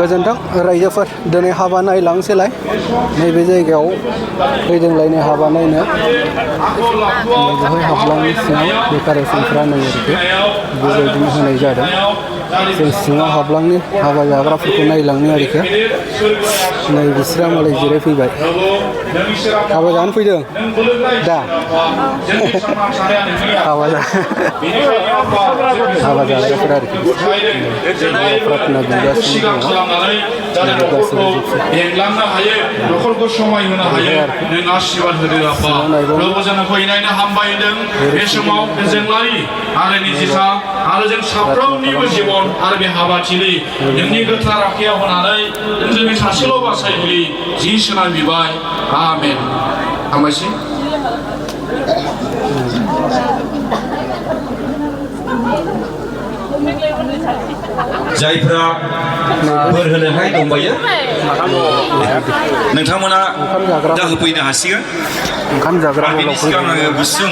गोजोन्थों रायजोफोर दिनै हाबा नायलांसैलाय नैबे जायगायाव फैदोंलायनो हाबा नायनो बेवहाय हाबलांनि सिङाव डेक'रेसनफ्रा नै आरोखि बेबायदिनो होनाय जादों जों सिङाव हाबलांनि हाबा जाग्राफोरखौ नायलांनो आरोखि नै बिस्रा मालाय जिरायफैबाय हाबा जानो फैदों दा हाबा जाग्राफोर आरोखि प्रार्थना बिगासिनो दङ बेंलांनो हायो न'खरखौ समायहोनो हायो नों आशीर्बाद होदो आफा प्रभु जोंखौ इनायनो हामबायदों बे समाव जोंलारि आरो निजिथा आरो जों साफ्रोमनिबो जिबन आरो बे हाबाथिलि नोंनि गोथार आखायाव होनानै जोंनि सासेल' बासायगिरि जिसुनाव बिबाय आमेन हामबायसै जायफ्रा बोर होनोहाय दंबायो नोंथांमोना दा होफैनो हासिगोन ओंखाम जाग्रा बेनि सिगां आङो गुसुं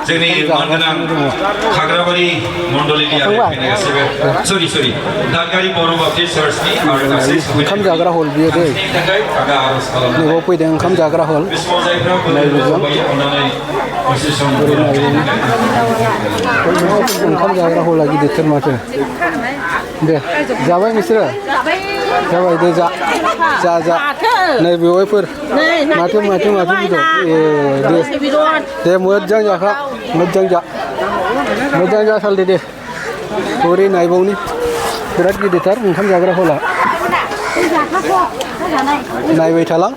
जोंनि मानगोनां खाग्राबारि मण्डलिनि आरो फैनाय गासैबो सरि दादगारि बर' बापटिस्ट चार्चनि आरो गासै ओंखाम जाग्रा हल बियो दै नैबाव फैदों ओंखाम जाग्रा हल नायबोजों ओंखाम जाग्रा हला गिदिरथार माथो दे जाबाय नोंसोरो जाबाय दे जा नै बेवहायफोर माथो बेदर दे मोजां जाखा मोजां जासाल दे ओरै नायबावनि बिराद गिदिरथार ओंखाम जाग्रा हला नायबाय थालां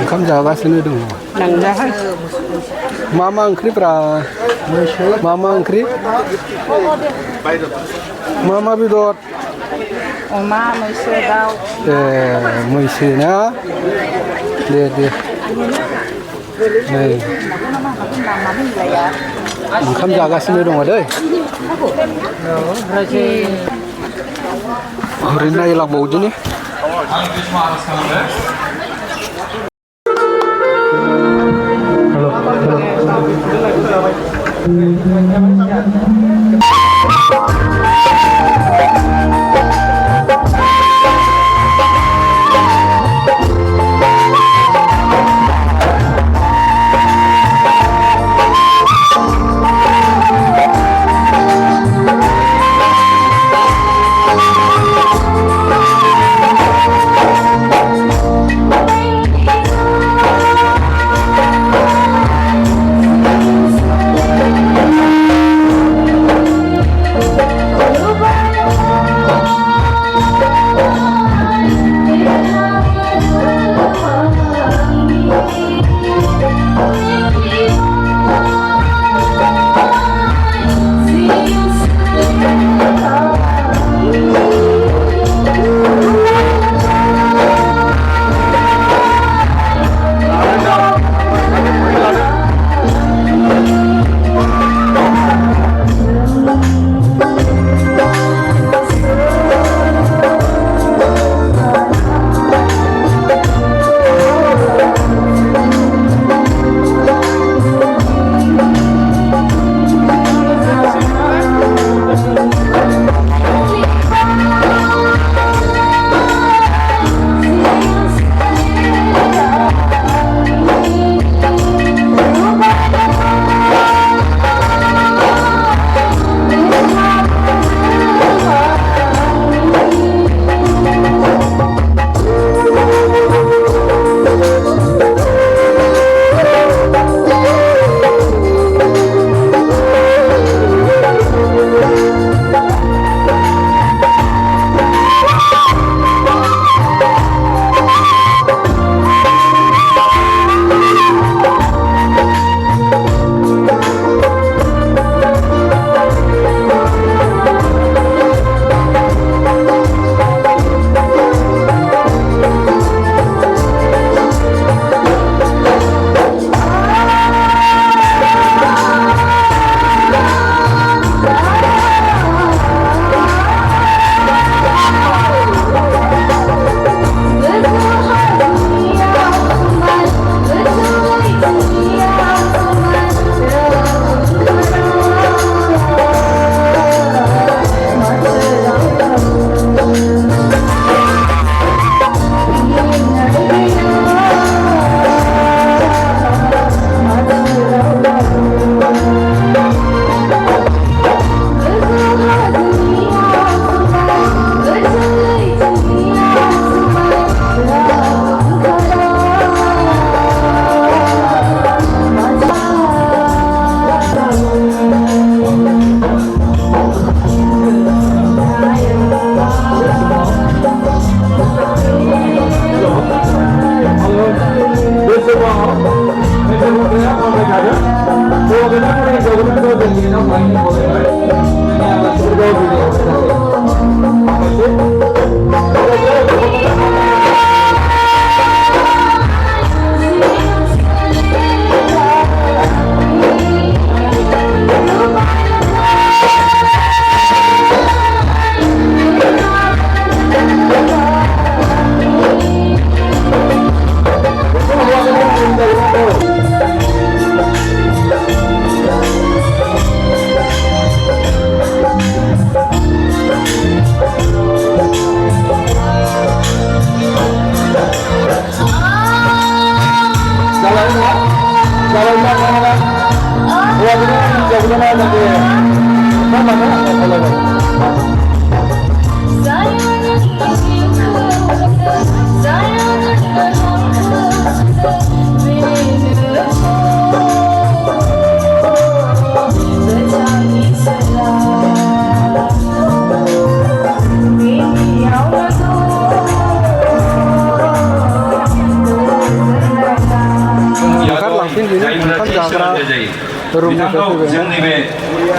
ओंखाम जागासिनो दङ मा ओंख्रिफ्रा मा ओंख्रि मा बेदर अमा मैसो दाउ मैसो ना दे नै ओंखाम जागासिनो दङ दै ओरै नायलांबावदिनि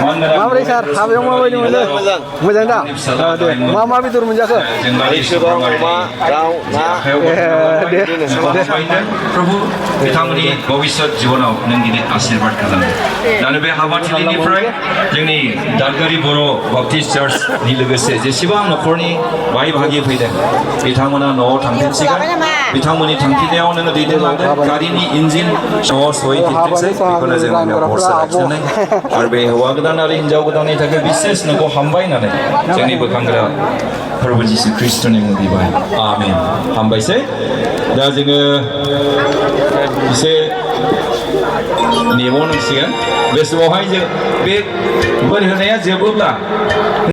माबोरै सार हाबायाव माबायदि मोनो मोजां दा दे मा बेदर मोनजाखो प्रभु बिथांमोननि भबिष्यत जिबनाव नों गिदिर आशीर्बाद खालामो दानो बे हाबाथिलिनिफ्राय जोंनि दादगारि बर' बाप्टिस्ट चार्चनि लोगोसे जेसेबां न'खरनि बाय बाहागि फैदों बिथांमोना न'आव थांफिनसिगोन बिथांमोननि थांफिननायाव नोङो दैदेनलांदों गारिनि इन्जिन न'आव सहैफिनथोंसै बेखौनो जों भरसा लाखिनानै आरो बे हौवा गोदान आरो हिन्जाव गोदाननि थाखाय बिसेस नोंखौ हामबायनानै जोंनि बोखांग्रा प्रभु जिसु ख्रिस्ट'नि मुं बिबाय आमेन हामबायसै दा जोङो एसे नेबावनांसिगोन बे समावहाय जों बे बोर होनाया जोबोब्ला